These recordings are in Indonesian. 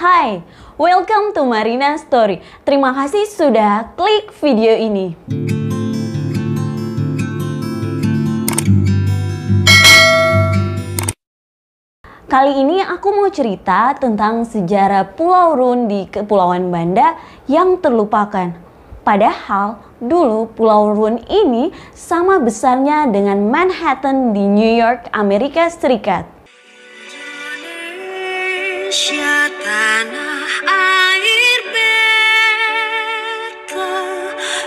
Hai, welcome to Marina Story. Terima kasih sudah klik video ini. Kali ini aku mau cerita tentang sejarah Pulau Rune di Kepulauan Banda yang terlupakan. Padahal dulu Pulau Rune ini sama besarnya dengan Manhattan di New York, Amerika Serikat. Indonesia, tanah air beta,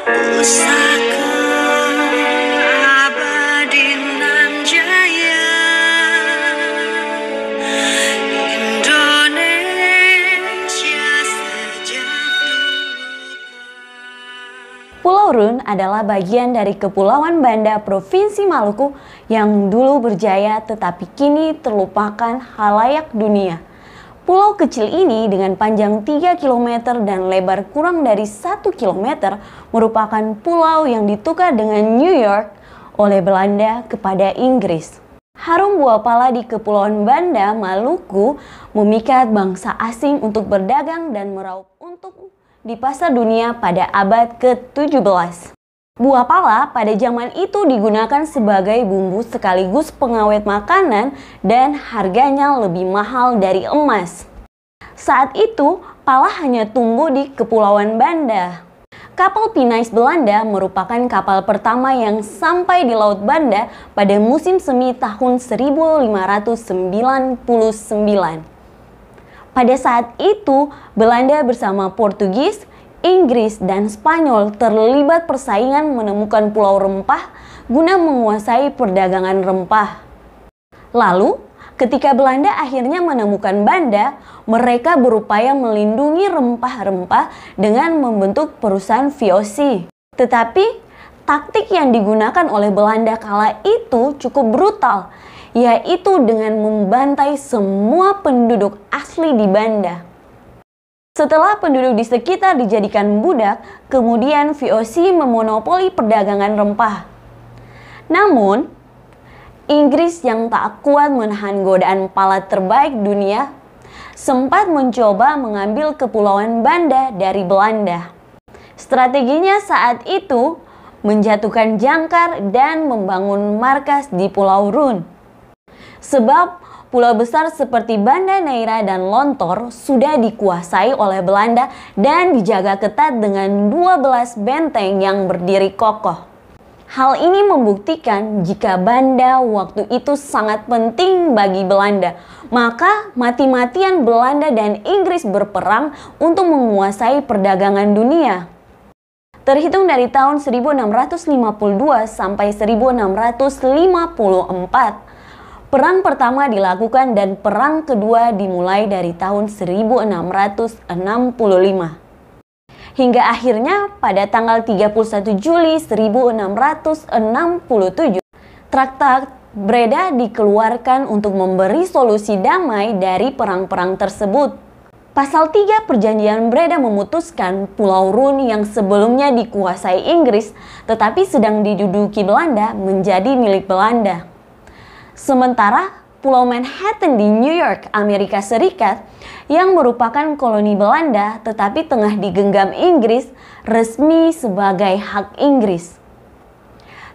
pusaka abadi nan jaya. Indonesia sejak dulu. Pulau Rune adalah bagian dari Kepulauan Banda, Provinsi Maluku yang dulu berjaya tetapi kini terlupakan khalayak dunia. Pulau kecil ini dengan panjang 3 km dan lebar kurang dari 1 km merupakan pulau yang ditukar dengan New York oleh Belanda kepada Inggris. Harum buah pala di Kepulauan Banda, Maluku memikat bangsa asing untuk berdagang dan meraup untung di pasar dunia pada abad ke-17. Buah pala pada zaman itu digunakan sebagai bumbu sekaligus pengawet makanan dan harganya lebih mahal dari emas. Saat itu, pala hanya tumbuh di Kepulauan Banda. Kapal pinais Belanda merupakan kapal pertama yang sampai di Laut Banda pada musim semi tahun 1599. Pada saat itu, Belanda bersama Portugis, Inggris, dan Spanyol terlibat persaingan menemukan pulau rempah guna menguasai perdagangan rempah. Lalu, ketika Belanda akhirnya menemukan Banda, mereka berupaya melindungi rempah-rempah dengan membentuk perusahaan VOC. Tetapi, taktik yang digunakan oleh Belanda kala itu cukup brutal, yaitu dengan membantai semua penduduk asli di Banda. Setelah penduduk di sekitar dijadikan budak, kemudian VOC memonopoli perdagangan rempah. Namun, Inggris yang tak kuat menahan godaan pala terbaik dunia, sempat mencoba mengambil Kepulauan Banda dari Belanda. Strateginya saat itu menjatuhkan jangkar dan membangun markas di Pulau Rune. Sebab pulau besar seperti Banda Neira dan Lontor sudah dikuasai oleh Belanda dan dijaga ketat dengan 12 benteng yang berdiri kokoh. Hal ini membuktikan jika Banda waktu itu sangat penting bagi Belanda. Maka mati-matian Belanda dan Inggris berperang untuk menguasai perdagangan dunia. Terhitung dari tahun 1652 sampai 1654, Perang pertama dilakukan dan perang kedua dimulai dari tahun 1665. Hingga akhirnya pada tanggal 31 Juli 1667, Traktat Breda dikeluarkan untuk memberi solusi damai dari perang-perang tersebut. Pasal 3 Perjanjian Breda memutuskan Pulau Rune yang sebelumnya dikuasai Inggris tetapi sedang diduduki Belanda menjadi milik Belanda. Sementara Pulau Manhattan di New York, Amerika Serikat yang merupakan koloni Belanda tetapi tengah digenggam Inggris resmi sebagai hak Inggris.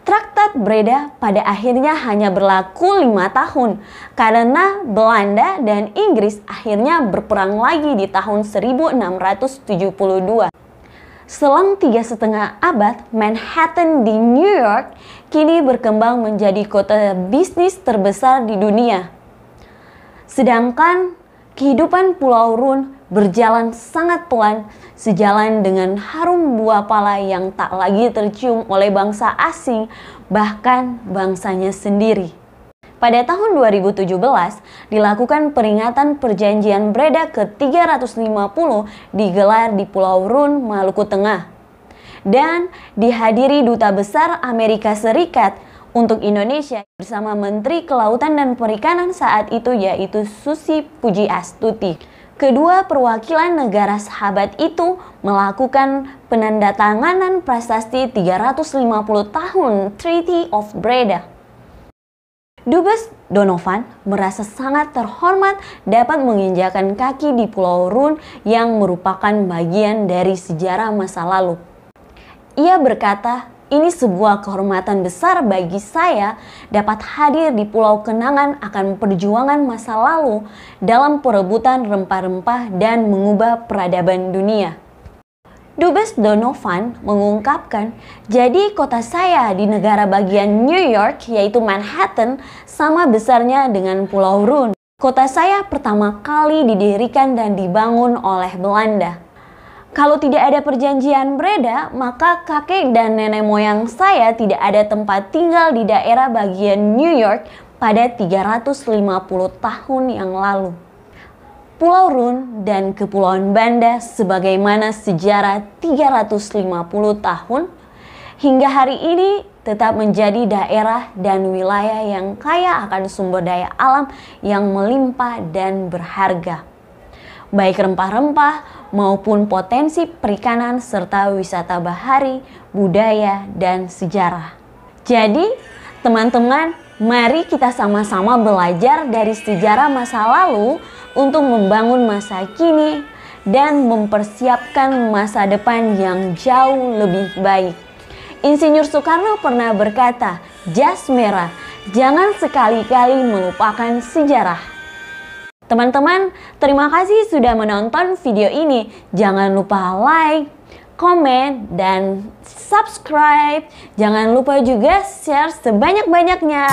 Traktat Breda pada akhirnya hanya berlaku 5 tahun karena Belanda dan Inggris akhirnya berperang lagi di tahun 1672. Selang 3,5 abad, Manhattan di New York kini berkembang menjadi kota bisnis terbesar di dunia. Sedangkan kehidupan Pulau Rune berjalan sangat pelan sejalan dengan harum buah pala yang tak lagi tercium oleh bangsa asing, bahkan bangsanya sendiri. Pada tahun 2017 dilakukan peringatan Perjanjian Breda ke-350 digelar di Pulau Rune, Maluku Tengah. Dan dihadiri Duta Besar Amerika Serikat untuk Indonesia bersama Menteri Kelautan dan Perikanan saat itu yaitu Susi Pujiastuti. Kedua perwakilan negara sahabat itu melakukan penandatanganan prasasti 350 tahun Treaty of Breda. Dubes Donovan merasa sangat terhormat dapat menginjakan kaki di Pulau Rune yang merupakan bagian dari sejarah masa lalu. Ia berkata, "Ini sebuah kehormatan besar bagi saya dapat hadir di Pulau Kenangan akan perjuangan masa lalu dalam perebutan rempah-rempah dan mengubah peradaban dunia." Dubes Donovan mengungkapkan, "Jadi kota saya di negara bagian New York yaitu Manhattan sama besarnya dengan Pulau Rune. Kota saya pertama kali didirikan dan dibangun oleh Belanda. Kalau tidak ada perjanjian Breda, maka kakek dan nenek moyang saya tidak ada tempat tinggal di daerah bagian New York pada 350 tahun yang lalu." Pulau Rune dan Kepulauan Banda sebagaimana sejarah 350 tahun hingga hari ini tetap menjadi daerah dan wilayah yang kaya akan sumber daya alam yang melimpah dan berharga, baik rempah-rempah maupun potensi perikanan serta wisata bahari, budaya, dan sejarah. Jadi, teman-teman, mari kita sama-sama belajar dari sejarah masa lalu untuk membangun masa kini dan mempersiapkan masa depan yang jauh lebih baik. Insinyur Soekarno pernah berkata, "Jas merah, jangan sekali-kali melupakan sejarah." Teman-teman, terima kasih sudah menonton video ini. Jangan lupa like, komen, dan subscribe. Jangan lupa juga share sebanyak-banyaknya.